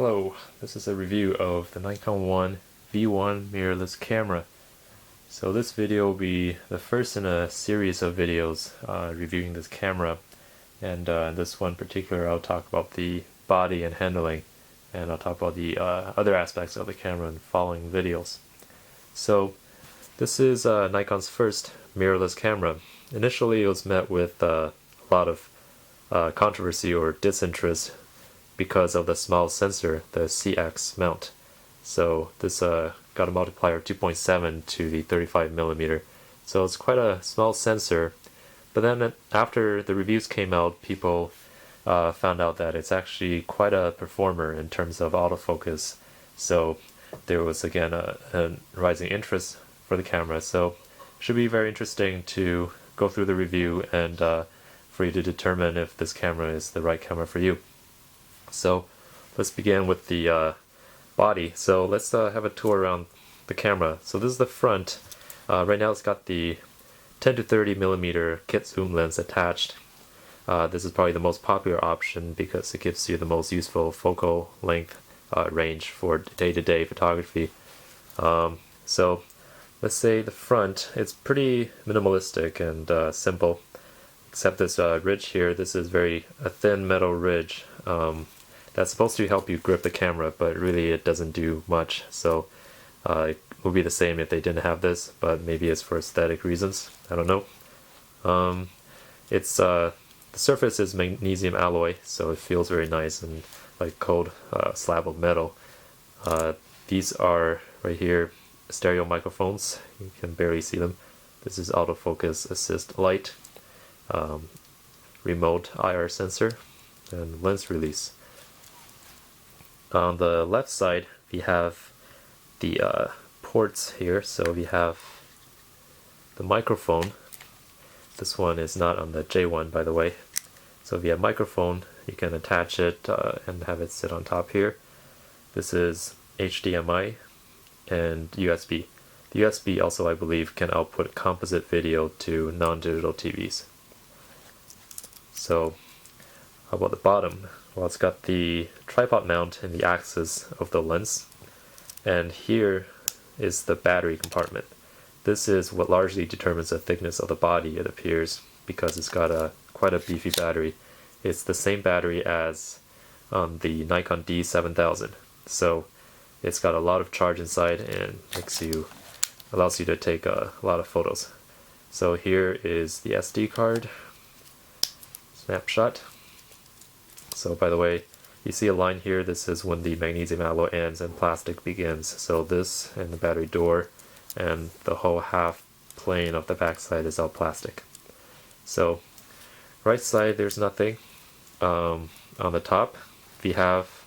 Hello, this is a review of the Nikon V1 mirrorless camera. So this video will be the first in a series of videos reviewing this camera, and in this one particular I'll talk about the body and handling, and I'll talk about the other aspects of the camera in following videos. So this is Nikon's first mirrorless camera. Initially it was met with a lot of controversy or disinterest because of the small sensor, the CX mount. So this got a multiplier of 2.7 to the 35mm. So it's quite a small sensor. But then after the reviews came out, people found out that it's actually quite a performer in terms of autofocus. So there was again a rising interest for the camera. So it should be very interesting to go through the review and for you to determine if this camera is the right camera for you. So let's begin with the body. So let's have a tour around the camera. So this is the front. Right now it's got the 10 to 30mm kit zoom lens attached. This is probably the most popular option because it gives you the most useful focal length range for day-to-day photography. So let's say the front, it's pretty minimalistic and simple, except this ridge here. This is a thin metal ridge. That's supposed to help you grip the camera, but really it doesn't do much. So it would be the same if they didn't have this, but maybe it's for aesthetic reasons. I don't know. The surface is magnesium alloy, so it feels very nice and like cold slab of metal. These are right here stereo microphones. You can barely see them. This is autofocus assist light, remote IR sensor, and lens release. On the left side, we have the ports here. So we have the microphone. This one is not on the J1, by the way. So if you have microphone, you can attach it and have it sit on top here. This is HDMI and USB. The USB also, I believe, can output composite video to non-digital TVs. So how about the bottom? Well, it's got the tripod mount in the axis of the lens, and here is the battery compartment. This is what largely determines the thickness of the body, it appears, because it's got quite a beefy battery. It's the same battery as on the Nikon D7000, so it's got a lot of charge inside and allows you to take a lot of photos. So here is the SD card snapshot. So by the way, you see a line here. This is when the magnesium alloy ends and plastic begins. So this and the battery door and the whole half plane of the backside is all plastic. So right side there's nothing. On the top we have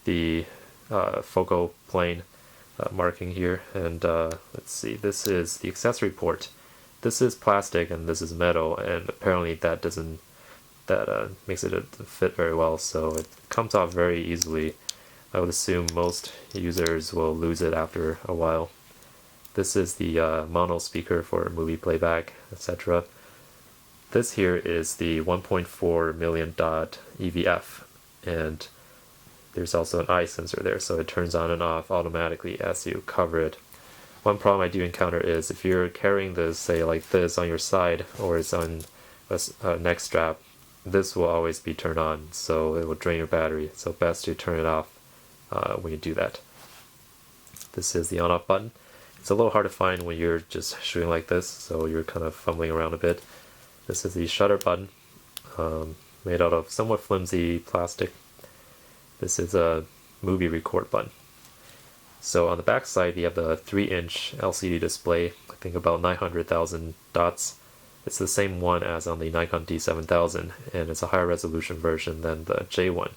the focal plane marking here, and let's see, this is the accessory port. This is plastic and this is metal, and apparently that makes it fit very well, so it comes off very easily. I would assume most users will lose it after a while. This is the mono speaker for movie playback, etc. This here is the 1.4 million dot EVF, and there's also an eye sensor there, so it turns on and off automatically as you cover it. One problem I do encounter is if you're carrying this, say like this, on your side, or it's on a neck strap, this will always be turned on, so it will drain your battery. So best to turn it off when you do that. This is the on-off button. It's a little hard to find when you're just shooting like this, so you're kind of fumbling around a bit. This is the shutter button, made out of somewhat flimsy plastic. This is a movie record button. So on the back side, you have the 3-inch LCD display, I think about 900,000 dots. It's the same one as on the Nikon D7000, and it's a higher resolution version than the J1.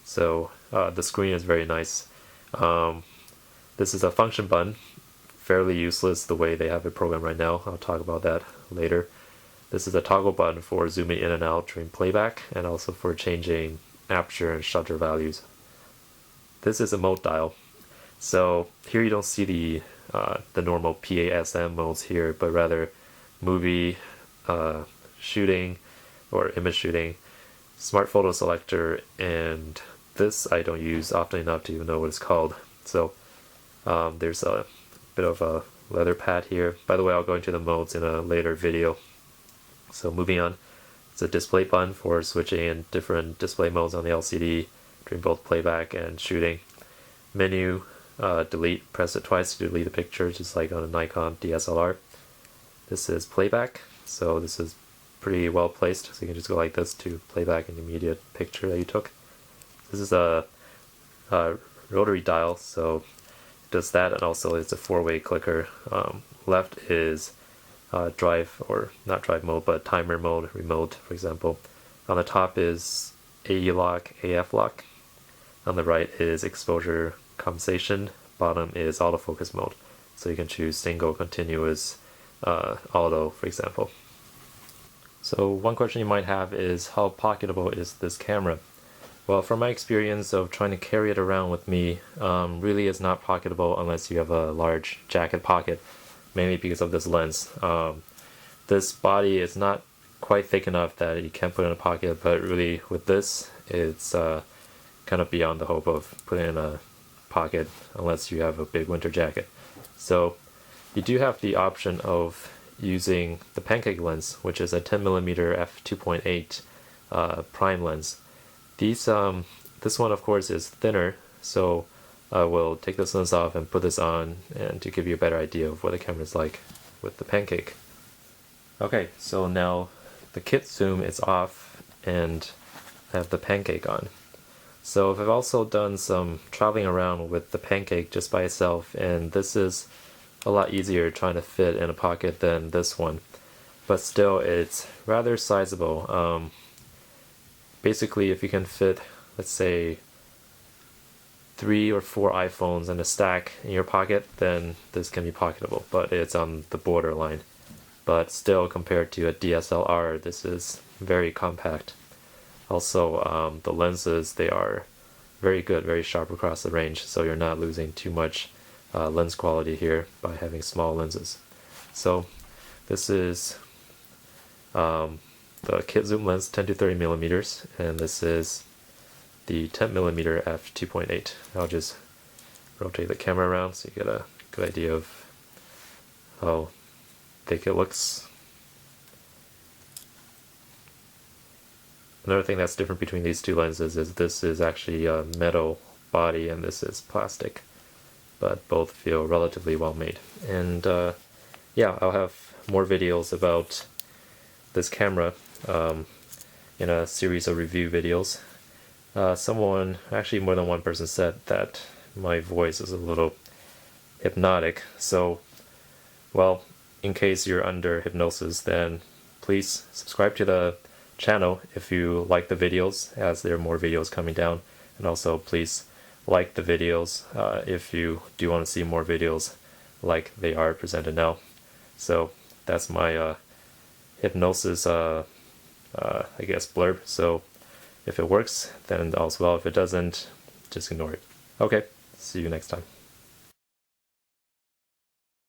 So the screen is very nice. This is a function button, fairly useless the way they have it programmed right now. I'll talk about that later. This is a toggle button for zooming in and out during playback, and also for changing aperture and shutter values. This is a mode dial. So here you don't see the normal PASM modes here, but rather movie, shooting, or image shooting, smart photo selector, and this I don't use often enough to even know what it's called. So there's a bit of a leather pad here. By the way, I'll go into the modes in a later video. So moving on, it's a display button for switching in different display modes on the LCD during both playback and shooting. Menu, delete, press it twice to delete the picture, just like on a Nikon DSLR. This is playback, so this is pretty well placed, so you can just go like this to play back an immediate picture that you took. This is a rotary dial, so it does that, and also it's a four-way clicker. Left is drive, or not drive mode, but timer mode, remote, for example. On the top is AE lock, AF lock. On the right is exposure compensation. Bottom is autofocus mode, so you can choose single, continuous, auto, for example. So one question you might have is, how pocketable is this camera? Well, from my experience of trying to carry it around with me, really it's not pocketable unless you have a large jacket pocket, mainly because of this lens. This body is not quite thick enough that you can put in a pocket, but really with this, it's kind of beyond the hope of putting in a pocket unless you have a big winter jacket. So you do have the option of using the Pancake Lens, which is a 10mm f2.8 prime lens. This one of course is thinner, so I will take this lens off and put this on, and to give you a better idea of what the camera is like with the Pancake. Okay, so now the kit zoom is off and I have the Pancake on. So I've also done some traveling around with the Pancake just by itself, and this is a lot easier trying to fit in a pocket than this one, but still it's rather sizable. Basically, if you can fit, let's say, 3 or 4 iPhones in a stack in your pocket, then this can be pocketable, but it's on the borderline. But still, compared to a DSLR, this is very compact. Also, the lenses, they are very good, very sharp across the range, so you're not losing too much lens quality here by having small lenses. So this is the kit zoom lens, 10 to 30mm, and this is the 10mm f2.8. I'll just rotate the camera around so you get a good idea of how thick it looks. Another thing that's different between these two lenses is this is actually a metal body and this is plastic, but both feel relatively well made. And yeah, I'll have more videos about this camera in a series of review videos. Someone, actually more than one person, said that my voice is a little hypnotic, so, well, in case you're under hypnosis, then please subscribe to the channel if you like the videos, as there are more videos coming down, and also please like the videos if you do want to see more videos like they are presented now. So that's my hypnosis I guess blurb. So if it works, then all's well. If it doesn't, just ignore it. Okay, see you next time.